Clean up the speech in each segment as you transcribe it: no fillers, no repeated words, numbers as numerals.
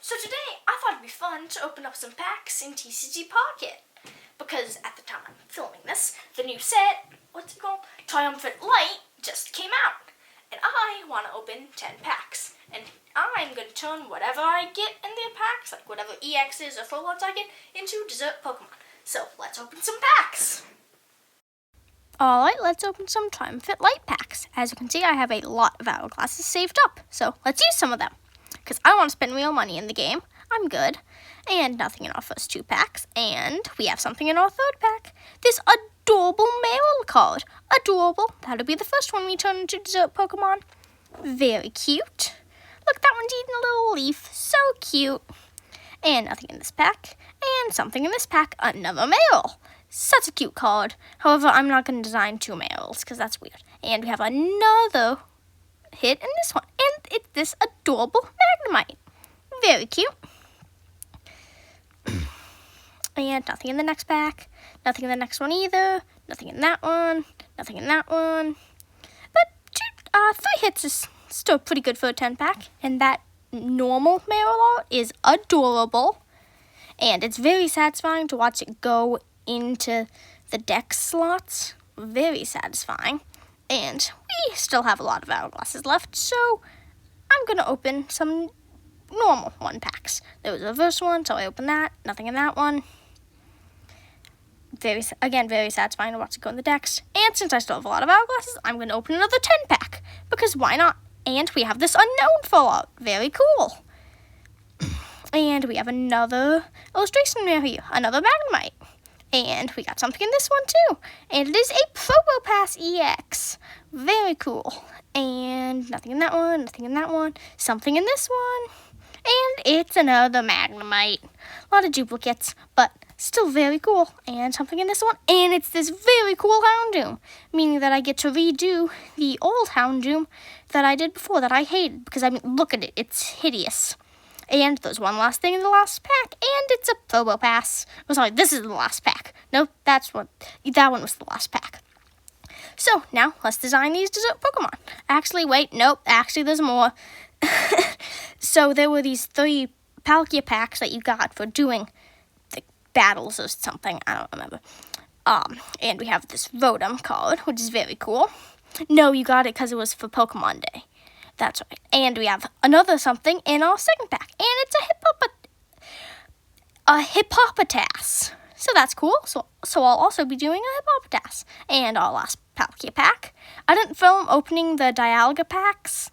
So today, I thought it'd be fun to open up some packs in TCG Pocket. Because at the time I'm filming this, the new set, Triumphant Light, just came out. And I want to open 10 packs. And I'm going to turn whatever I get in the packs, like whatever EXs or full arts I get, into dessert Pokemon. So let's open some packs. Alright, let's open some Triumphant Light packs. As you can see, I have a lot of hourglasses saved up, so let's use some of them. Because I want to spend real money in the game. I'm good. And nothing in our first 2 packs. And we have something in our 3rd pack. This adorable Meryl card. Adorable. That'll be the first one we turn into dessert Pokemon. Very cute. Look, that one's eating a little leaf. So cute. And nothing in this pack. And something in this pack. Another Meryl. Such a cute card. However, I'm not going to design 2 Meryls because that's weird. And we have another hit in this one. And it's this adorable Magnemite. Very cute. And nothing in the next pack. Nothing in the next one either. Nothing in that one. Nothing in that one. But 3 hits is still pretty good for a 10 pack. And that normal Meryl is adorable. And it's very satisfying to watch it go into the deck slots. Very satisfying. And we still have a lot of hourglasses left, so I'm going to open some normal 1 packs. There was a reverse one, so I opened that. Nothing in that one. Very satisfying to watch it go in the decks. And since I still have a lot of hourglasses, I'm going to open another 10 pack. Because why not? And we have this unknown Fallout. Very cool. And we have another illustration rare here. Another Magnemite. And we got something in this one too. And it is a Probopass EX. Very cool. And nothing in that one, nothing in that one. Something in this one. And it's another Magnemite. A lot of duplicates, but still very cool. And something in this one. And it's this very cool Houndoom. Meaning that I get to redo the old Houndoom that I did before that I hated. Because, I mean, look at it. It's hideous. And there's one last thing in the last pack, and it's a Probopass. Oh, sorry, this is the last pack. Nope, that one was the last pack. So, now, let's design these dessert Pokemon. Actually, wait, nope, actually there's more. So, there were these 3 Palkia packs that you got for doing the battles or something, I don't remember. And we have this Rotom card, which is very cool. No, you got it because it was for Pokemon Day. That's right. And we have another something in our 2nd pack. And it's a Hippopotas. So that's cool. So I'll also be doing a Hippopotas. And our last Palkia pack. I didn't film opening the Dialga packs.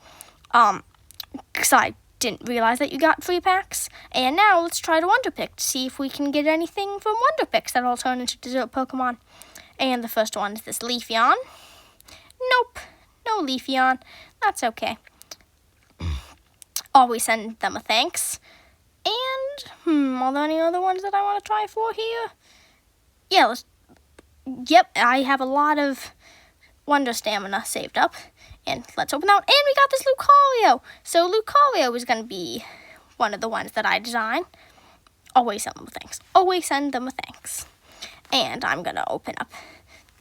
Because I didn't realize that you got 3 packs. And now let's try to Wonder Pick to see if we can get anything from Wonder Picks that'll turn into dessert Pokemon. And the first one is this Leafeon. Nope. No Leafeon. That's okay. Always send them a thanks. And, are there any other ones that I want to try for here? Yeah, yep, I have a lot of Wonder Stamina saved up. And let's open out. And we got this Lucario. So Lucario is going to be one of the ones that I design. Always send them a thanks. Always send them a thanks. And I'm going to open up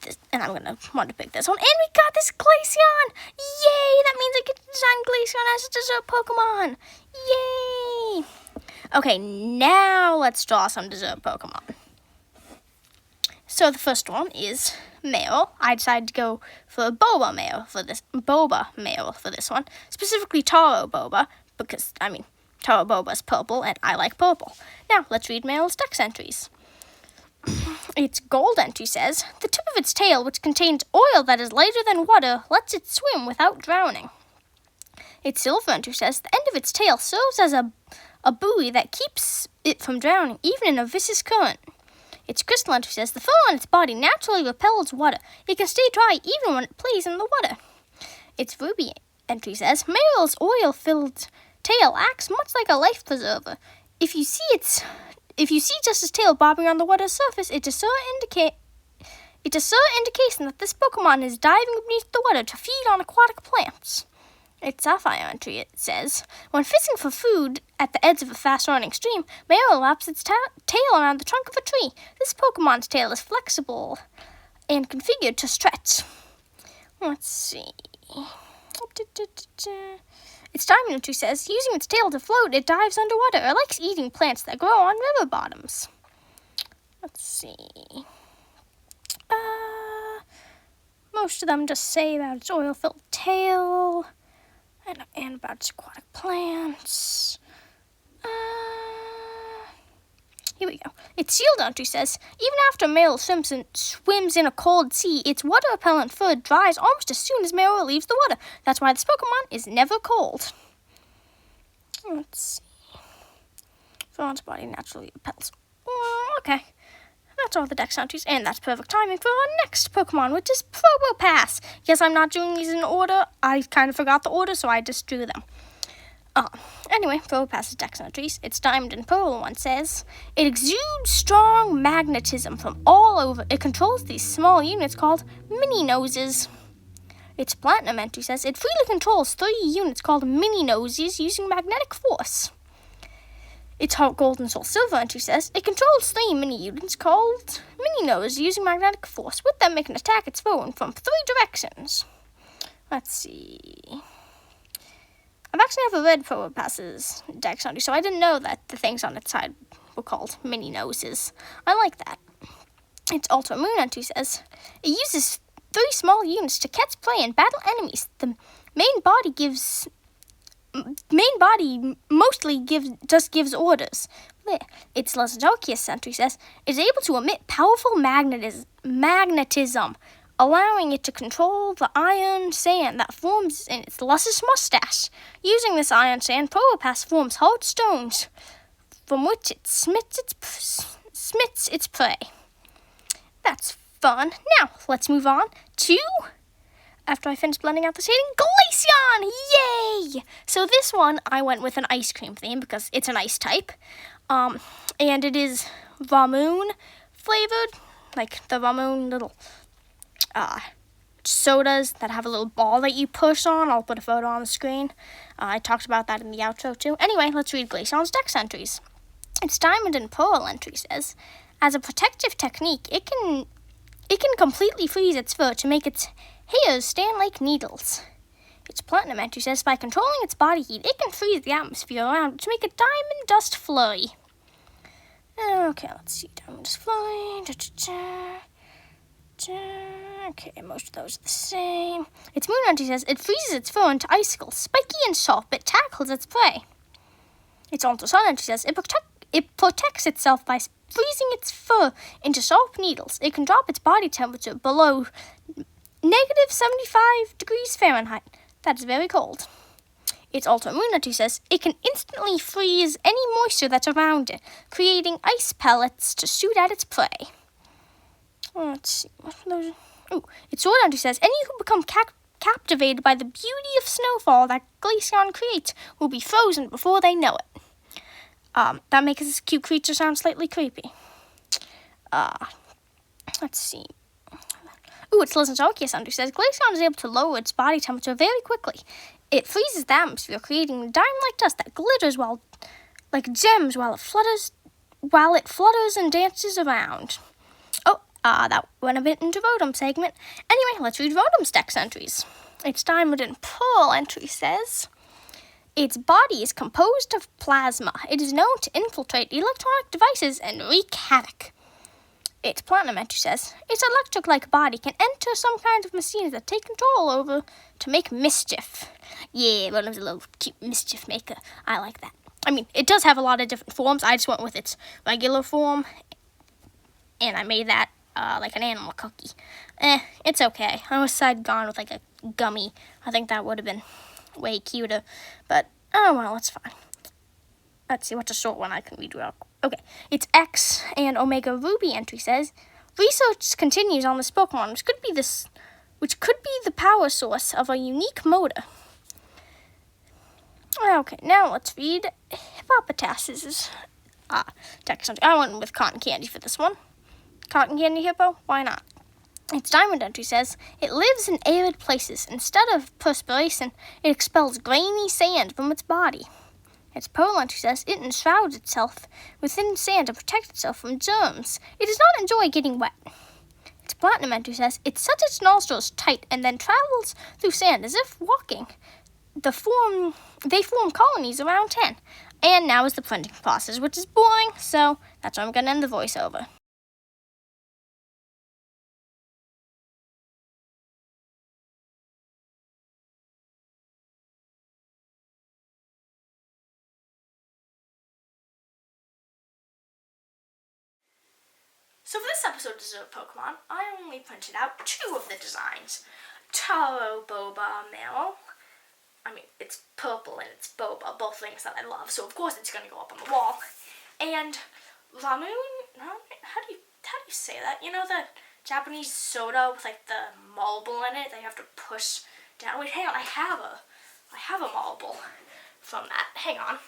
this, and I'm going to want to pick this one. And we got this Glaceon! Yay! That means I get to design Glaceon as a dessert Pokemon! Yay! Okay, now let's draw some dessert Pokemon. So the first one is Meryl. I decided to go for a Boba Meryl for this one. Specifically Taro Boba, because, I mean, Taro Boba's purple, and I like purple. Now, let's read Meryl's dex entries. Its gold entry says, the tip of its tail, which contains oil that is lighter than water, lets it swim without drowning. Its silver entry says, the end of its tail serves as a buoy that keeps it from drowning, even in a vicious current. Its crystal entry says, the fur on its body naturally repels water. It can stay dry even when it plays in the water. Its ruby entry says, Meryl's oil-filled tail acts much like a life preserver. If you see just its tail bobbing on the water's surface, it's a certain indication that this Pokemon is diving beneath the water to feed on aquatic plants. Its sapphire entry, it says, when fishing for food at the edge of a fast-running stream, Meryl wraps its tail around the trunk of a tree. This Pokemon's tail is flexible and configured to stretch. Let's see. Its diamond entry says, using its tail to float, it dives underwater. It likes eating plants that grow on river bottoms. Let's see. Most of them just say about its oil-filled tail and about its aquatic plants. Here we go. Its shield entry says, even after male swims in a cold sea, its water-repellent fur dries almost as soon as male leaves the water. That's why this Pokemon is never cold. Let's see. Fur on its body naturally repels. Okay. That's all the dex entries, and that's perfect timing for our next Pokemon, which is Probopass. Yes, I'm not doing these in order. I kind of forgot the order, so I just drew them. Anyway, Probopass's dex entries. Its Diamond and Pearl one says, it exudes strong magnetism from all over. It controls these small units called mini-noses. Its Platinum entry says, it freely controls 3 units called mini-noses using magnetic force. Its Gold and Soul Silver entry says, it controls 3 mini-units called mini-nose using magnetic force. With them, it can attack its foe from 3 directions. Let's see. I've actually never read Probopass's dex entry, so I didn't know that the things on its side were called mini-noses. I like that. Its Ultra Moon entry says, it uses 3 small units to catch prey and battle enemies. The main body mostly just gives orders. Its Lesdocius entry says, it is able to emit powerful magnetism, allowing it to control the iron sand that forms in its luscious mustache. Using this iron sand, Probopass forms hard stones from which it smits its prey. That's fun. Now, let's move on to, after I finish blending out the shading, Glaceon! Yay! So this one, I went with an ice cream theme because it's an ice type. And it is Vamoon flavored, like the Vamoon little sodas that have a little ball that you push on. I'll put a photo on the screen. I talked about that in the outro too. Anyway, let's read Glaceon's dex entries. Its Diamond and Pearl entry says, as a protective technique, it can completely freeze its fur to make its hairs stand like needles. Its Platinum entry says, by controlling its body heat, it can freeze the atmosphere around it to make a diamond dust flurry. Okay, let's see. Diamond dust flurry. Okay, most of those are the same. Its Moon entry says, it freezes its fur into icicles. Spiky and sharp, it tackles its prey. Its Ultra Sun entry says, it protects itself by freezing its fur into sharp needles. It can drop its body temperature below negative 75 degrees Fahrenheit. That is very cold. Its Ultra Moon entry says, it can instantly freeze any moisture that's around it, creating ice pellets to shoot at its prey. Let's see. Its Sword entry says, any who become captivated by the beauty of snowfall that Glaceon creates will be frozen before they know it. That makes this cute creature sound slightly creepy. Let's see. Its Lesdocius entry says, Glaceon is able to lower its body temperature very quickly. It freezes the atmosphere, creating diamond-like dust that glitters like gems while it flutters and dances around. That went a bit into Rotom segment. Anyway, let's read Rotom's dex entries. Its Diamond and Pearl entry says, its body is composed of plasma. It is known to infiltrate electronic devices and wreak havoc. Its Platinum entry says, its electric-like body can enter some kinds of machines that take control over to make mischief. Yeah, Rotom's a little cute mischief maker. I like that. I mean, it does have a lot of different forms. I just went with its regular form, and I made that like an animal cookie. It's okay. I wish I'd gone with like a gummy. I think that would have been way cuter. But, oh well, it's fine. Let's see, what's a short one I can read real quick. Okay, its X and Omega Ruby entry says, research continues on this Pokemon, which could be the power source of a unique motor. Okay, now let's read Hippopotas's text entry. I went with Cotton Candy for this one. Cotton Candy Hippo? Why not? Its Diamond entry says, it lives in arid places. Instead of perspiration, it expels grainy sand from its body. Its Pearl entry says, it enshrouds itself within sand to protect itself from germs. It does not enjoy getting wet. Its Platinum entry says, it sets its nostrils tight and then travels through sand as if walking. The form they form colonies around 10. And now is the planting process, which is boring, so that's where I'm going to end the voiceover. So for this episode of Pokemon, I only printed out 2 of the designs. Taro, Boba, Meryl. I mean, it's purple and it's Boba, both things that I love, so of course it's going to go up on the wall. And Ramoon, how do you say that? You know the Japanese soda with like the marble in it? They have to push down. Wait, hang on, I have a marble from that. Hang on.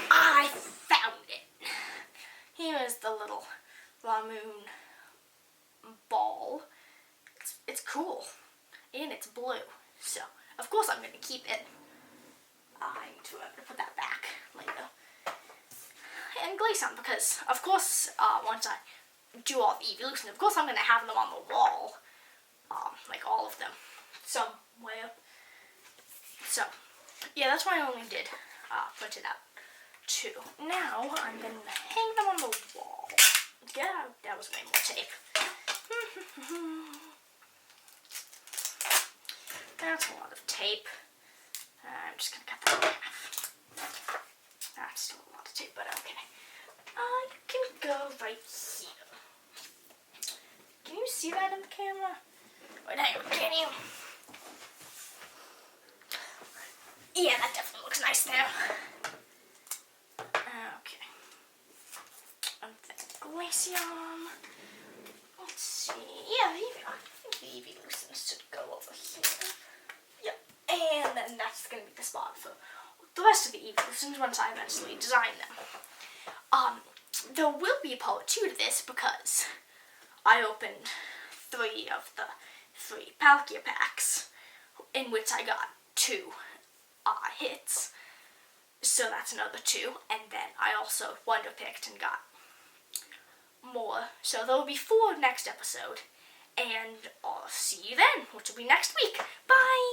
I found it. Here is the little Ramoon ball. It's cool. And it's blue. So, of course I'm going to keep it. I need to put that back later. And glaze on, because, of course, once I do all the evolution, of course I'm going to have them on the wall. Like all of them. Somewhere. So, yeah, that's why I only did print it out 2. Now, I'm going to hang them on the wall. Yeah, that was way more tape. That's a lot of tape. I'm just going to cut that in half. That's still a lot of tape, but okay. You can go right here. Can you see that in the camera? Wait, hang on, can you? Yeah, that definitely looks nice there. Okay. And then Glaceon. Let's see. Yeah, I think the evolutions should go over here. Yep. And then that's going to be the spot for the rest of the evolutions once I eventually design them. There will be a part 2 to this because I opened 3 of the 3 Palkia packs, in which I got 2 hits. So that's another 2. And then I also wonder picked and got more. So there will be 4 next episode. And I'll see you then, which will be next week. Bye!